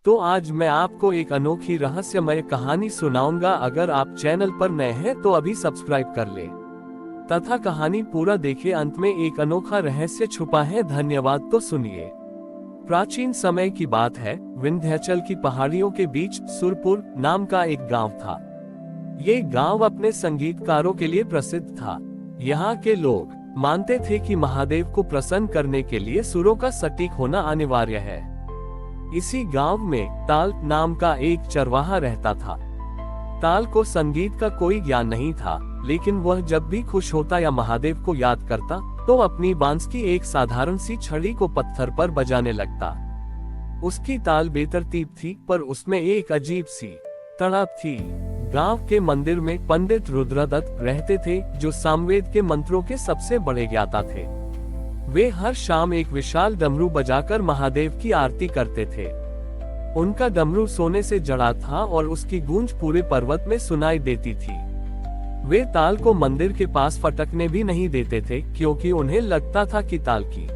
तो आज मैं आपको एक अनोखी रहस्यमय कहानी सुनाऊंगा। अगर आप चैनल पर नए हैं तो अभी सब्सक्राइब कर ले तथा कहानी पूरा देखें। अंत में एक अनोखा रहस्य छुपा है। धन्यवाद। तो सुनिए। प्राचीन समय की बात है। विंध्याचल की पहाड़ियों के बीच सुरपुर नाम का एक गांव था। ये गांव अपने संगीतकारों के लिए प्रसिद्ध था। यहाँ के लोग मानते थे कि महादेव को प्रसन्न करने के लिए सुरों का सटीक होना अनिवार्य है। इसी गांव में ताल नाम का एक चरवाहा रहता था। ताल को संगीत का कोई ज्ञान नहीं था, लेकिन वह जब भी खुश होता या महादेव को याद करता तो अपनी बांस की एक साधारण सी छड़ी को पत्थर पर बजाने लगता। उसकी ताल बेतरतीब थी, पर उसमें एक अजीब सी तड़प थी। गांव के मंदिर में पंडित रुद्रदत्त रहते थे, जो सामवेद के मंत्रों के सबसे बड़े ज्ञाता थे। वे हर शाम एक विशाल डमरू बजाकर महादेव की आरती करते थे। उनका डमरू सोने से जड़ा था और उसकी गूंज पूरे पर्वत में सुनाई देती थी। वे ताल को मंदिर के पास फटकने भी नहीं देते थे, क्योंकि उन्हें लगता था कि ताल की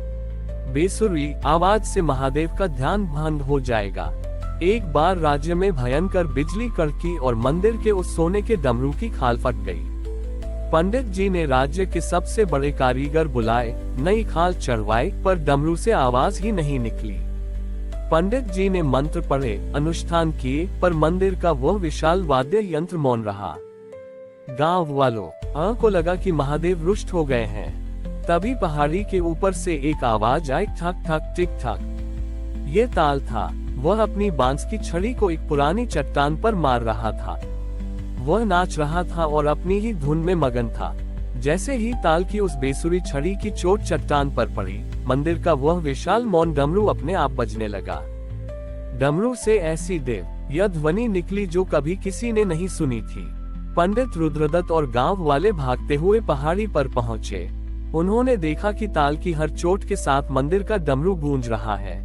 बेसुरी आवाज से महादेव का ध्यान भंग हो जाएगा। एक बार राज्य में भयंकर बिजली कड़की और मंदिर के उस सोने के डमरू की खाल फट गई। पंडित जी ने राज्य के सबसे बड़े कारीगर बुलाए, नई खाल चढ़वाई, पर डमरू से आवाज ही नहीं निकली। पंडित जी ने मंत्र पढ़े, अनुष्ठान किए, पर मंदिर का वह विशाल वाद्य यंत्र मौन रहा। गांव वालों को लगा कि महादेव रुष्ट हो गए हैं। तभी पहाड़ी के ऊपर से एक आवाज आई, ठक ठक टिक ठक। ये ताल था। वह अपनी बांस की छड़ी को एक पुरानी चट्टान पर मार रहा था। वह नाच रहा था और अपनी ही धुन में मगन था। जैसे ही ताल की उस बेसुरी छड़ी की चोट चट्टान पर पड़ी, मंदिर का वह विशाल मौन डमरू अपने आप बजने लगा। डमरू से ऐसी देव ध्वनि निकली जो कभी किसी ने नहीं सुनी थी। पंडित रुद्रदत्त और गांव वाले भागते हुए पहाड़ी पर पहुंचे। उन्होंने देखा कि ताल की हर चोट के साथ मंदिर का डमरू गूंज रहा है।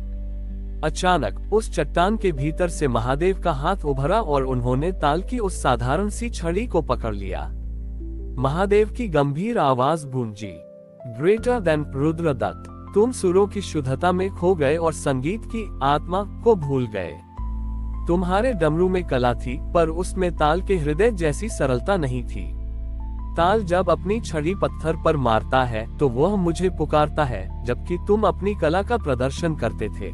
अचानक उस चट्टान के भीतर से महादेव का हाथ उभरा और उन्होंने ताल की उस साधारण सी छड़ी को पकड़ लिया। महादेव की गंभीर आवाज गूंजी, ग्रेटर देन रुद्रदत्त, तुम सुरों की शुद्धता में खो गए और संगीत की आत्मा को भूल गए। तुम्हारे डमरू में कला थी, पर उसमें ताल के हृदय जैसी सरलता नहीं थी। ताल जब अपनी छड़ी पत्थर पर मारता है तो वह मुझे पुकारता है, जबकि तुम अपनी कला का प्रदर्शन करते थे।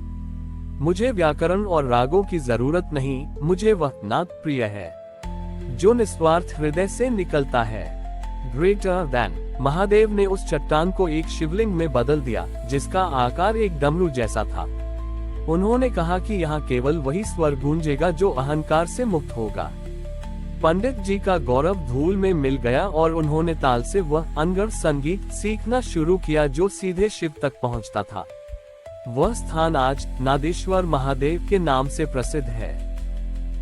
मुझे व्याकरण और रागों की जरूरत नहीं, मुझे वह नाद प्रिय है जो निस्वार्थ हृदय से निकलता है। Greater than. महादेव ने उस चट्टान को एक शिवलिंग में बदल दिया, जिसका आकार एक डमरू जैसा था। उन्होंने कहा कि यहाँ केवल वही स्वर गूंजेगा जो अहंकार से मुक्त होगा। पंडित जी का गौरव धूल में मिल गया और उन्होंने ताल से वह अनगढ़ संगीत सीखना शुरू किया जो सीधे शिव तक पहुँचता था। वह स्थान आज नादेश्वर महादेव के नाम से प्रसिद्ध है।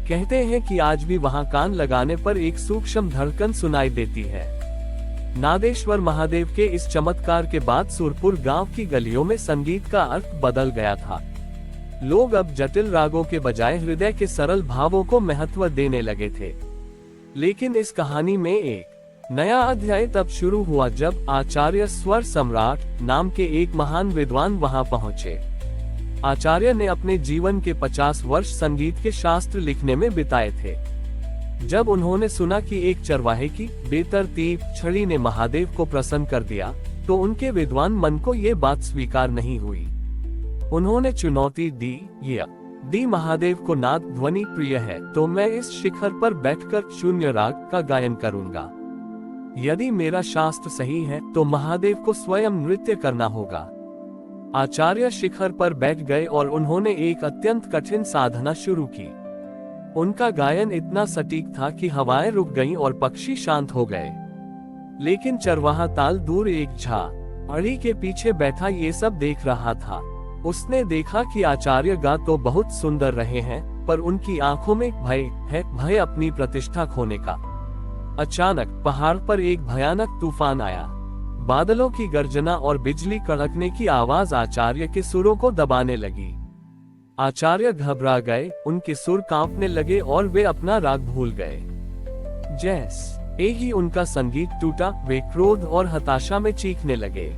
कहते हैं कि आज भी वहां कान लगाने पर एक सूक्ष्म धड़कन सुनाई देती है। नादेश्वर महादेव के इस चमत्कार के बाद सुरपुर गांव की गलियों में संगीत का अर्थ बदल गया था। लोग अब जटिल रागों के बजाय हृदय के सरल भावों को महत्व देने लगे थे। लेकिन इस कहानी में एक नया अध्याय तब शुरू हुआ जब आचार्य स्वर सम्राट नाम के एक महान विद्वान वहां पहुंचे। आचार्य ने अपने जीवन के 50 वर्ष संगीत के शास्त्र लिखने में बिताए थे। जब उन्होंने सुना कि एक चरवाहे की बेतरतीब छड़ी ने महादेव को प्रसन्न कर दिया, तो उनके विद्वान मन को ये बात स्वीकार नहीं हुई। उन्होंने चुनौती दी महादेव को नाद ध्वनि प्रिय है, तो मैं इस शिखर पर बैठकर शून्य राग का गायन करूंगा। यदि मेरा शास्त्र सही है तो महादेव को स्वयं नृत्य करना होगा। आचार्य शिखर पर बैठ गए और उन्होंने एक अत्यंत कठिन साधना शुरू की। उनका गायन इतना सटीक था कि हवाएं रुक गईं और पक्षी शांत हो गए। लेकिन चरवाहा ताल दूर एक झाड़ी के पीछे बैठा ये सब देख रहा था। उसने देखा कि आचार्य गा तो बहुत सुंदर रहे हैं, पर उनकी आंखों में भय अपनी प्रतिष्ठा खोने का। अचानक पहाड़ पर एक भयानक तूफान आया। बादलों की गर्जना और बिजली कड़कने की आवाज आचार्य के सुरों को दबाने लगी। आचार्य घबरा गए, उनके सुर कांपने लगे और वे अपना राग भूल गए। जैसे ही उनका संगीत टूटा, वे क्रोध और हताशा में चीखने लगे।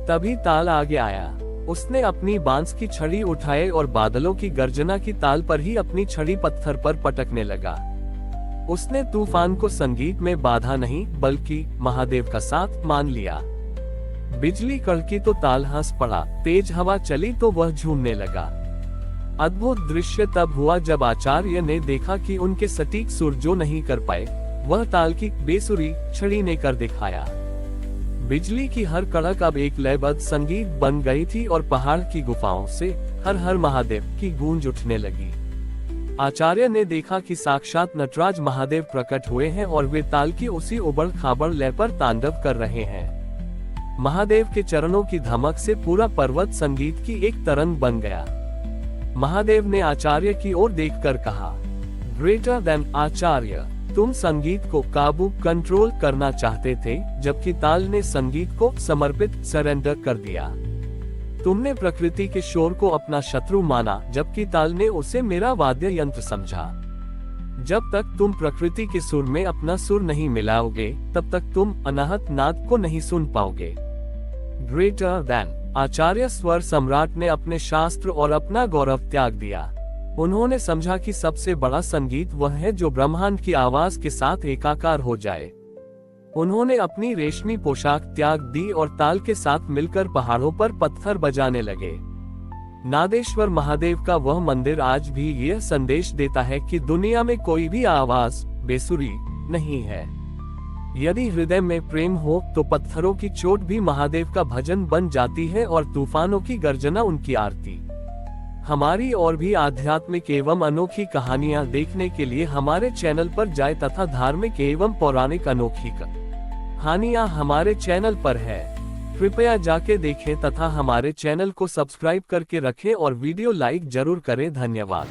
तभी ताल आगे आया। उसने अपनी बांस की छड़ी उठाए और बादलों की गर्जना की ताल पर ही अपनी छड़ी पत्थर पर पटकने लगा। उसने तूफान को संगीत में बाधा नहीं बल्कि महादेव का साथ मान लिया। बिजली कड़की तो ताल हंस पड़ा, तेज हवा चली तो वह झूमने लगा। अद्भुत दृश्य तब हुआ जब आचार्य ने देखा कि उनके सटीक सुर जो नहीं कर पाए, वह ताल की बेसुरी छड़ी ने कर दिखाया। बिजली की हर कड़क अब एक लयबद्ध संगीत बन गई थी और पहाड़ की गुफाओं से हर हर महादेव की गूंज उठने लगी। आचार्य ने देखा कि साक्षात नटराज महादेव प्रकट हुए हैं और वे ताल की उसी उबड़ खाबड़ लय पर तांडव कर रहे हैं। महादेव के चरणों की धमक से पूरा पर्वत संगीत की एक तरंग बन गया। महादेव ने आचार्य की ओर देखकर कहा, ग्रेटर देन आचार्य, तुम संगीत को काबू कंट्रोल करना चाहते थे, जबकि ताल ने संगीत को समर्पित सरेंडर कर दिया। तुमने प्रकृति के शोर को अपना शत्रु माना, जबकि ताल ने उसे मेरा वाद्य यंत्र समझा। जब तक तुम प्रकृति के सुर में अपना सुर नहीं मिलाओगे, तब तक तुम अनाहत नाद को नहीं सुन पाओगे। ग्रेटर देन आचार्य स्वर सम्राट ने अपने शास्त्र और अपना गौरव त्याग दिया। उन्होंने समझा कि सबसे बड़ा संगीत वह है जो ब्रह्मांड की आवाज के साथ एकाकार हो जाए। उन्होंने अपनी रेशमी पोशाक त्याग दी और ताल के साथ मिलकर पहाड़ों पर पत्थर बजाने लगे। नादेश्वर महादेव का वह मंदिर आज भी यह संदेश देता है कि दुनिया में कोई भी आवाज बेसुरी नहीं है। यदि हृदय में प्रेम हो तो पत्थरों की चोट भी महादेव का भजन बन जाती है और तूफानों की गर्जना उनकी आरती। हमारी और भी आध्यात्मिक एवं अनोखी कहानियां देखने के लिए हमारे चैनल पर जाएं तथा धार्मिक एवं पौराणिक अनोखी कहानियां हमारे चैनल पर है। कृपया जाके देखें तथा हमारे चैनल को सब्सक्राइब करके रखें और वीडियो लाइक जरूर करें। धन्यवाद।